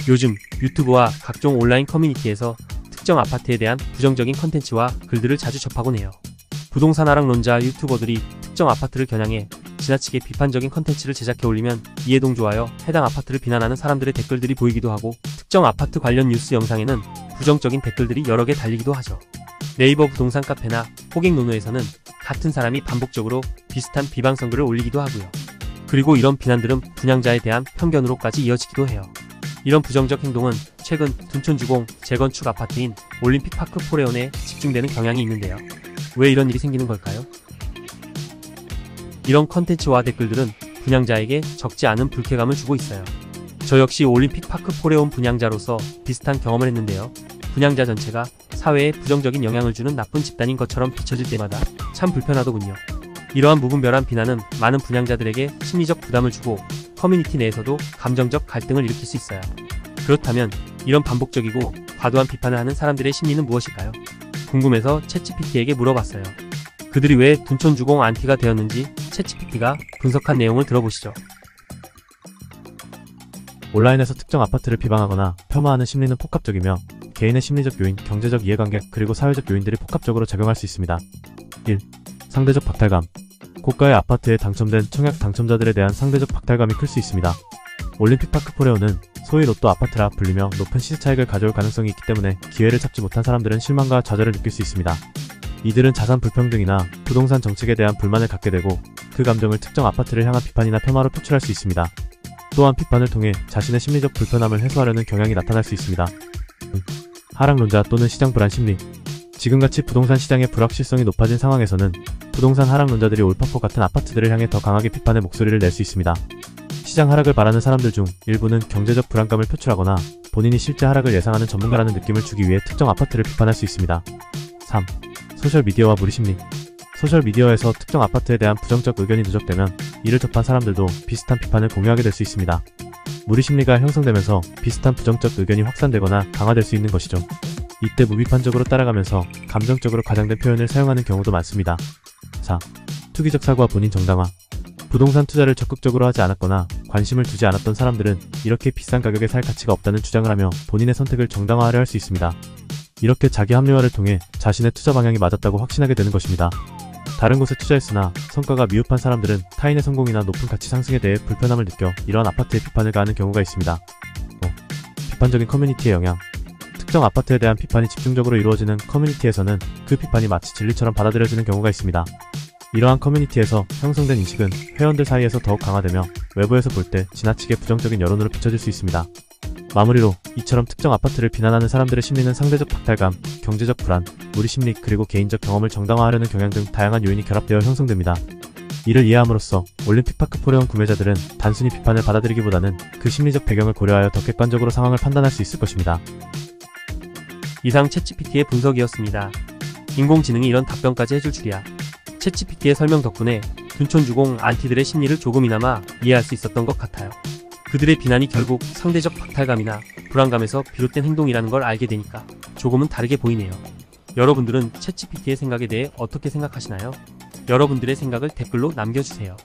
요즘 유튜브와 각종 온라인 커뮤니티에서 특정 아파트에 대한 부정적인 컨텐츠와 글들을 자주 접하곤 해요. 부동산 하락론자 유튜버들이 특정 아파트를 겨냥해 지나치게 비판적인 컨텐츠를 제작해 올리면 이해 동조하여 해당 아파트를 비난하는 사람들의 댓글들이 보이기도 하고, 특정 아파트 관련 뉴스 영상에는 부정적인 댓글들이 여러 개 달리기도 하죠. 네이버 부동산 카페나 호갱 노노에서는 같은 사람이 반복적으로 비슷한 비방성 글을 올리기도 하고요. 그리고 이런 비난들은 분양자에 대한 편견으로까지 이어지기도 해요. 이런 부정적 행동은 최근 둔촌주공 재건축 아파트인 올림픽파크 포레온에 집중되는 경향이 있는데요. 왜 이런 일이 생기는 걸까요? 이런 컨텐츠와 댓글들은 분양자에게 적지 않은 불쾌감을 주고 있어요. 저 역시 올림픽파크 포레온 분양자로서 비슷한 경험을 했는데요. 분양자 전체가 사회에 부정적인 영향을 주는 나쁜 집단인 것처럼 비춰질 때마다 참 불편하더군요. 이러한 무분별한 비난은 많은 분양자들에게 심리적 부담을 주고 커뮤니티 내에서도 감정적 갈등을 일으킬 수 있어요. 그렇다면 이런 반복적이고 과도한 비판을 하는 사람들의 심리는 무엇일까요? 궁금해서 챗GPT에게 물어봤어요. 그들이 왜 둔촌주공 안티가 되었는지 챗GPT가 분석한 내용을 들어보시죠. 온라인에서 특정 아파트를 비방하거나 폄하하는 심리는 폭합적이며 개인의 심리적 요인, 경제적 이해관계, 그리고 사회적 요인들이 폭합적으로 작용할 수 있습니다. 1. 상대적 박탈감. 고가의 아파트에 당첨된 청약 당첨자들에 대한 상대적 박탈감이 클 수 있습니다. 올림픽파크 포레온은 소위 로또 아파트라 불리며 높은 시세 차익을 가져올 가능성이 있기 때문에 기회를 잡지 못한 사람들은 실망과 좌절을 느낄 수 있습니다. 이들은 자산 불평등이나 부동산 정책에 대한 불만을 갖게 되고 그 감정을 특정 아파트를 향한 비판이나 폄하로 표출할 수 있습니다. 또한 비판을 통해 자신의 심리적 불편함을 해소하려는 경향이 나타날 수 있습니다. 하락론자 또는 시장 불안 심리. 지금같이 부동산 시장의 불확실성이 높아진 상황에서는 부동산 하락론자들이 올파포 같은 아파트들을 향해 더 강하게 비판의 목소리를 낼 수 있습니다. 시장 하락을 바라는 사람들 중 일부는 경제적 불안감을 표출하거나 본인이 실제 하락을 예상하는 전문가라는 느낌을 주기 위해 특정 아파트를 비판할 수 있습니다. 3. 소셜미디어와 무리심리. 소셜미디어에서 특정 아파트에 대한 부정적 의견이 누적되면 이를 접한 사람들도 비슷한 비판을 공유하게 될 수 있습니다. 무리심리가 형성되면서 비슷한 부정적 의견이 확산되거나 강화될 수 있는 것이죠. 이때 무비판적으로 따라가면서 감정적으로 과장된 표현을 사용하는 경우도 많습니다. 4. 투기적 사고와 본인 정당화. 부동산 투자를 적극적으로 하지 않았거나 관심을 두지 않았던 사람들은 이렇게 비싼 가격에 살 가치가 없다는 주장을 하며 본인의 선택을 정당화하려 할 수 있습니다. 이렇게 자기 합리화를 통해 자신의 투자 방향이 맞았다고 확신하게 되는 것입니다. 다른 곳에 투자했으나 성과가 미흡한 사람들은 타인의 성공이나 높은 가치 상승에 대해 불편함을 느껴 이러한 아파트에 비판을 가하는 경우가 있습니다. 5. 비판적인 커뮤니티의 영향. 특정 아파트에 대한 비판이 집중적으로 이루어지는 커뮤니티에서는 그 비판이 마치 진리처럼 받아들여지는 경우가 있습니다. 이러한 커뮤니티에서 형성된 인식은 회원들 사이에서 더욱 강화되며 외부에서 볼 때 지나치게 부정적인 여론으로 비춰질 수 있습니다. 마무리로 이처럼 특정 아파트를 비난하는 사람들의 심리는 상대적 박탈감, 경제적 불안, 무리심리, 그리고 개인적 경험을 정당화하려는 경향 등 다양한 요인이 결합되어 형성됩니다. 이를 이해함으로써 올림픽파크 포레온 구매자들은 단순히 비판을 받아들이기보다는 그 심리적 배경을 고려하여 더 객관적으로 상황을 판단할 수 있을 것입니다. 이상 챗GPT의 분석이었습니다. 인공지능이 이런 답변까지 해줄 줄이야. 챗GPT의 설명 덕분에 둔촌주공 안티들의 심리를 조금이나마 이해할 수 있었던 것 같아요. 그들의 비난이 결국 상대적 박탈감이나 불안감에서 비롯된 행동이라는 걸 알게 되니까 조금은 다르게 보이네요. 여러분들은 챗GPT의 생각에 대해 어떻게 생각하시나요? 여러분들의 생각을 댓글로 남겨주세요.